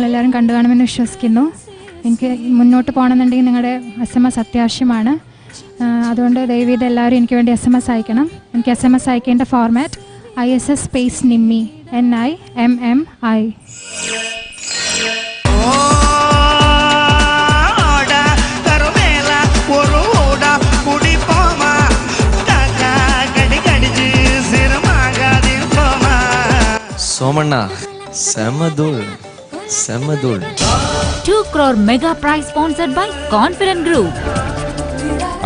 നിങ്ങളെല്ലാവരും കണ്ടു കാണുമെന്ന് വിശ്വസിക്കുന്നു. എനിക്ക് മുന്നോട്ട് പോകണമെന്നുണ്ടെങ്കിൽ നിങ്ങളുടെ SMS അത്യാവശ്യമാണ്. അതുകൊണ്ട് ദയവീത് എല്ലാവരും എനിക്ക് വേണ്ടി SMS അയക്കണം. എനിക്ക് SMS അയക്കേണ്ട format ISS space Nimmi NIMMI. സോമണ്ണ സമദുൾ 2 crore mega prize sponsored by Confident Group.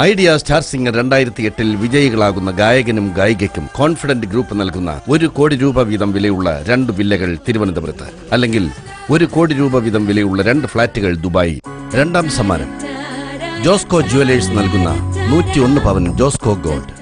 Idea star singer 2008 വിജയികളാകുന്ന ഗായകനും ഗായികയ്ക്കും കോൺഫിഡന്റ് ഗ്രൂപ്പ് നൽകുന്ന 1 കോടി രൂപ വീതം വിലയുള്ള 2 വില്ലകൾ തിരുവനന്തപുരത്ത്, അല്ലെങ്കിൽ 1 കോടി രൂപ വീതം വിലയുള്ള 2 ഫ്ളാറ്റുകൾ ദുബായ്. 2ാം സമ്മാനം ജോസ്കോ ജുവലേഴ്സ് നൽകുന്ന 101 പവൻ ജോസ്കോ ഗോൾഡ്.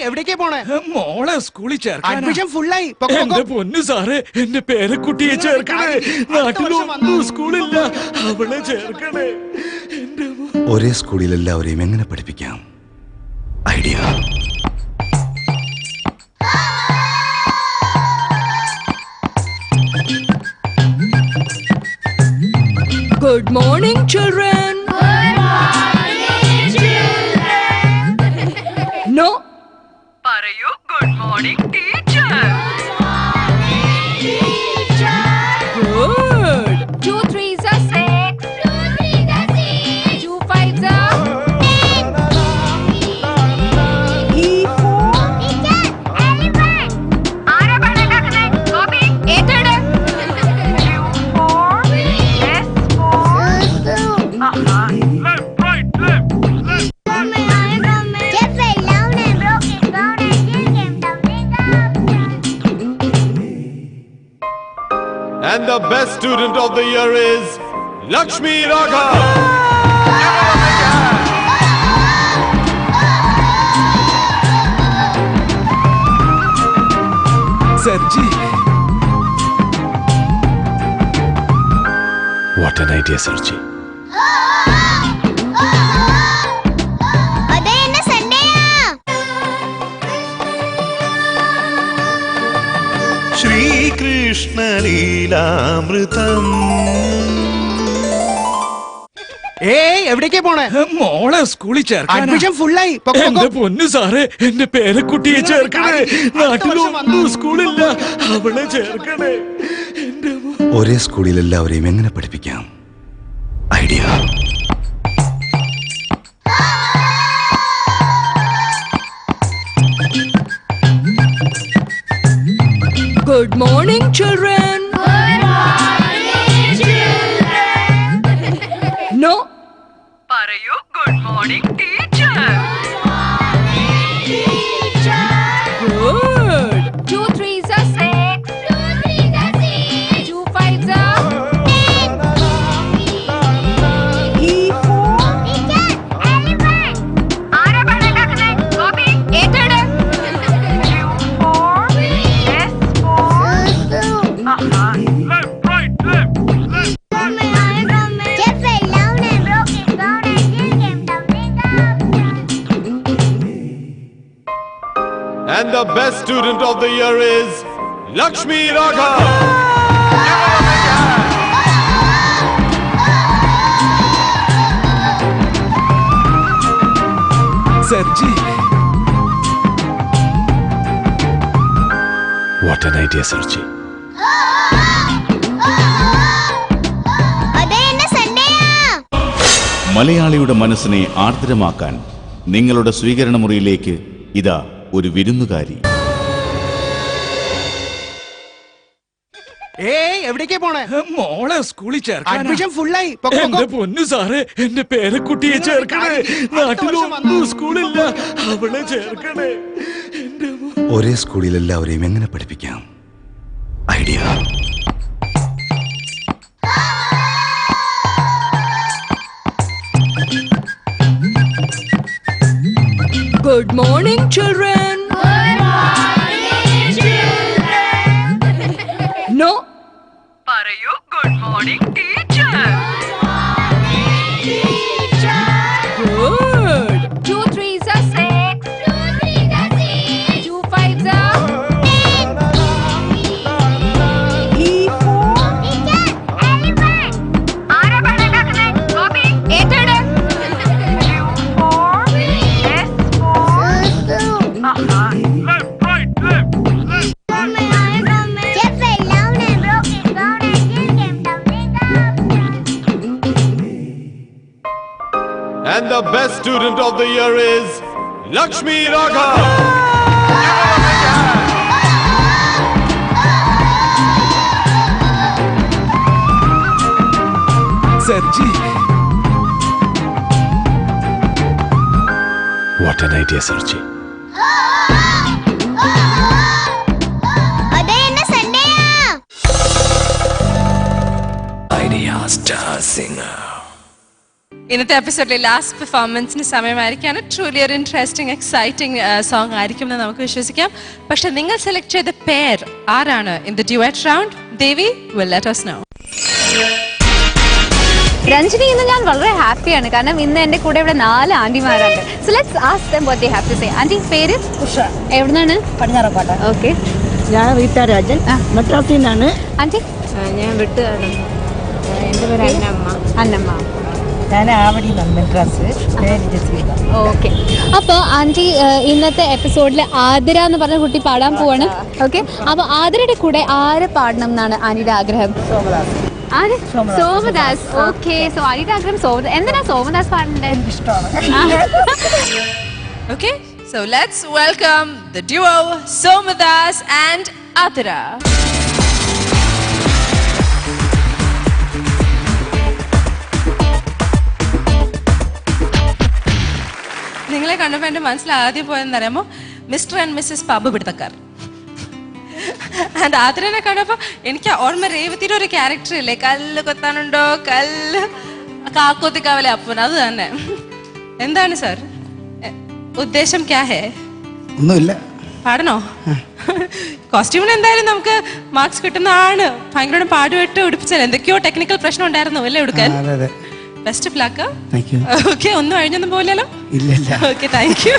എവിടേക്കാ പോണേ? മോളെ സ്കൂളിൽ ചേർക്കാൻ അഡ്മിഷൻ ഫുള്ളായി. എന്റെ പൊന്നു സാറേ, എന്റെ പേരക്കുട്ടിയെ ചേർക്കണേ. നാട്ടിലൊന്നും സ്കൂളില്ല, അവളെ ചേർക്കണേ. ഒരേ സ്കൂളിൽ എല്ലാവരെയും എങ്ങനെ പഠിപ്പിക്കാം? Idea. Good morning, children. Good morning, children. No. Parayu good morning, teacher. Good morning, teacher. Good. 2 3s are 6. 2 3s are 6. 2 5s are 10. 4. teacher. Elephant. Aara padne lakne. Copy. Etade. Q4. S4. Left, right, left. And the best student of the year is Lakshmi Raghav. Sarji. What an idea, Sarji. ശ്രീകൃഷ്ണലീലാമൃതം. എവിടേക്കാ പോണേ? മോളെ സ്കൂളിൽ ചേർക്കാൻ admission ഫുള്ളായി. എന്റെ പൊന്നു സാറേ, എന്റെ പേരക്കുട്ടിയെ ചേർക്കണേ. നാട്ടിലൊന്നും സ്കൂളില്ല, അവളെ ചേർക്കണേ. ഒരേ സ്കൂളിൽ എല്ലാവരെയും എങ്ങനെ പഠിപ്പിക്കാം? Idea. Good morning, children. Good morning, children. No. Parayu good morning, teacher. Good morning, teacher. Good. 2 3s are 6. 2 3s are 6. 2 5s are 10. 4. teacher. Elephant. Aara padne lakne. Copy. Etade. Q4 S4. Left, right, left. And the best student of the year is Lakshmi Raghav. Sarji. What an idea, Sarji. മലയാളിയുടെ മനസ്സിനെ ആർദ്രമാക്കാൻ നിങ്ങളുടെ സ്വീകരണ മുറിയിലേക്ക് ഇതാ ഒരു വിരുന്നുകാരി. എവിടേക്കാ പോണേ? മോളെ സ്കൂളിൽ ചേർക്കാൻ അഡ്മിഷൻ ഫുള്ളായി. എന്റെ പൊന്നു സാറേ, എന്റെ പേരക്കുട്ടിയെ ചേർക്കണേ. നാട്ടിലൊന്നും സ്കൂളില്ല, അവളെ ചേർക്കണേ. ഒരേ സ്കൂളിൽ എല്ലാവരെയും എങ്ങനെ പഠിപ്പിക്കാം? Idea. Good morning, children. Good morning, children. No. Parayu good morning, teacher. Good morning, teacher. Good. 2 3s are 6. 2 3s are 6. 2 And the best student of the year is Lakshmi Raghav. സർജി What an idea, Sarji. Idea Star Singer. ഇന്നത്തെ എപ്പിസോഡിലെ last പെർഫോമൻസിന് സമയമായിരിക്കാണ്. Truly ഒരു interesting exciting song ആയിരിക്കും എന്ന് നമുക്ക് വിശ്വസിക്കാം. പക്ഷെ നിങ്ങൾ select ചെയ്ത പേർ ആരാണ് in the duet round? Devi will let us know. Ranjini, ഇന്ന് ഞാൻ വളരെ ഹാപ്പിയാണ്. കാരണം ഇന്ന് എന്റെ കൂടെ ഇവിടെ 4 ആന്റിമാരുണ്ട്. So let's ask them what they have to say. Aunty, പേര്? ഉഷ. എവിടുന്നാണ്? പടിഞ്ഞാറപ്പാട്ട. ഓക്കെ. ഞാൻ വീട്ടാരാജൻ, മദ്രാസിൽ നിന്നാണ്. ആന്റി? ഞാൻ വിട്ടുകാണ്. എൻ്റെ പേര് അന്നമ്മ. അന്നമ്മ. ഞാൻ ആവടി മദ്രാസ്. ഓക്കെ. അപ്പോൾ ആന്റി, ഇന്നത്തെ എപ്പിസോഡിൽ ആതിര എന്ന് പറഞ്ഞ കുട്ടി പാടാൻ പോവാണ്. ഓക്കെ. അപ്പോൾ ആതിരയുടെ കൂടെ ആര് പാടണം എന്നാണ് ആന്റിയുടെ ആഗ്രഹം? സോമദാസ്. ഓക്കെ. സോ ആന്റിയുടെ ആഗ്രഹം സോമദാസ്. എന്തിനാ സോമദാസ് പാടേണ്ടത്? എനിക്കിഷ്ടമാണ്. Okay, so let's welcome the duo Somadas and Adira. നിങ്ങളെ കണ്ടപ്പോൾ എൻ്റെ മനസ്സിൽ ആദ്യം പോയെന്നറിയാമോ? മിസ്റ്റർ ആൻഡ് മിസ്സസ് പാബു പിടുത്തക്കാർ. ആൻഡ് ആതിരനെ കണ്ടപ്പോൾ എനിക്ക് ഓർമ്മ രേവതിയുടെ ഒരു ക്യാരക്ടർ ഇല്ലേ, കല്ല് കൊത്താനുണ്ടോ, കല്ല് കാക്കോത്തിക്കാവലെ അപ്പൻ, അത് തന്നെ. എന്താണ് സാർ ഉദ്ദേശം? ക്യാ ഹേ? ഒന്നുമില്ല. പാടണോ? കോസ്റ്റ്യൂമിന് എന്തായാലും നമുക്ക് മാർക്സ് കിട്ടുന്നതാണ്. ഭയങ്കര പാടുപെട്ട് ഉടുപ്പിച്ചാൽ എന്തൊക്കെയോ ടെക്നിക്കൽ പ്രശ്നം ഉണ്ടായിരുന്നു അല്ലേ ഉടുക്കാൻ? Best of luck. ഓക്കെ. ഒന്നും അഴിഞ്ഞൊന്നും പോലല്ലോ? ഇല്ല. Okay, thank you.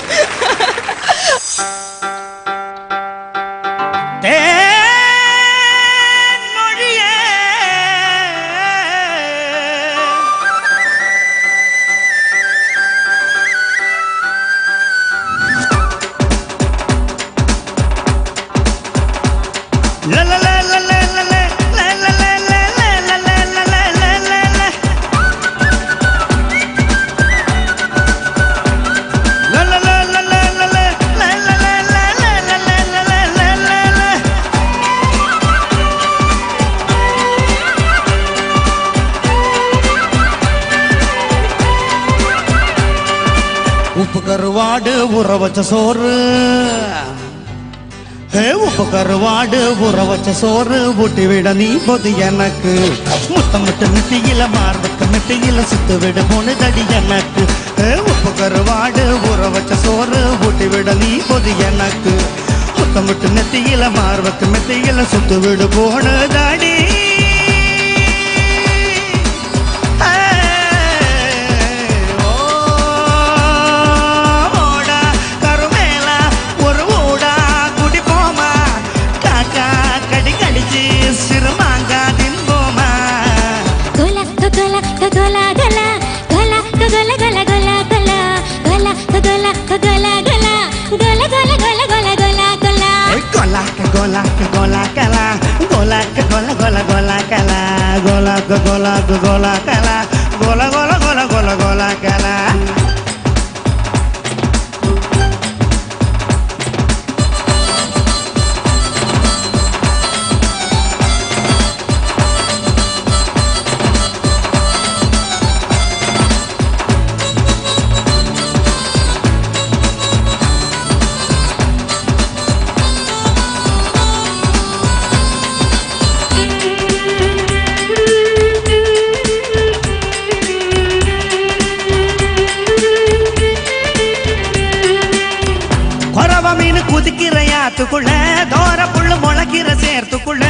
உப்பு கருவாடு ஊற வச்ச சோறு, உப்பு கருவாடு ஊற வச்ச சோறு ஊட்டி விட நீ போது எனக்கு. முத்தம் விட்டு நெத்தியில மார்புக்கு நெத்தியில சுத்து விட போனதடி எனக்கு. உப்பு கருவாடு ஊற வச்ச சோறு ஊட்டி விட நீ போது எனக்கு. முத்தம் விட்டு நெத்தியில மார்புக்கு நெத்தியில சுத்து விட போனதடி. குதிக்கிற யாத்துக்குள்ள தோர புள்ளு முளைக்கிற சேர்த்துக்குள்ள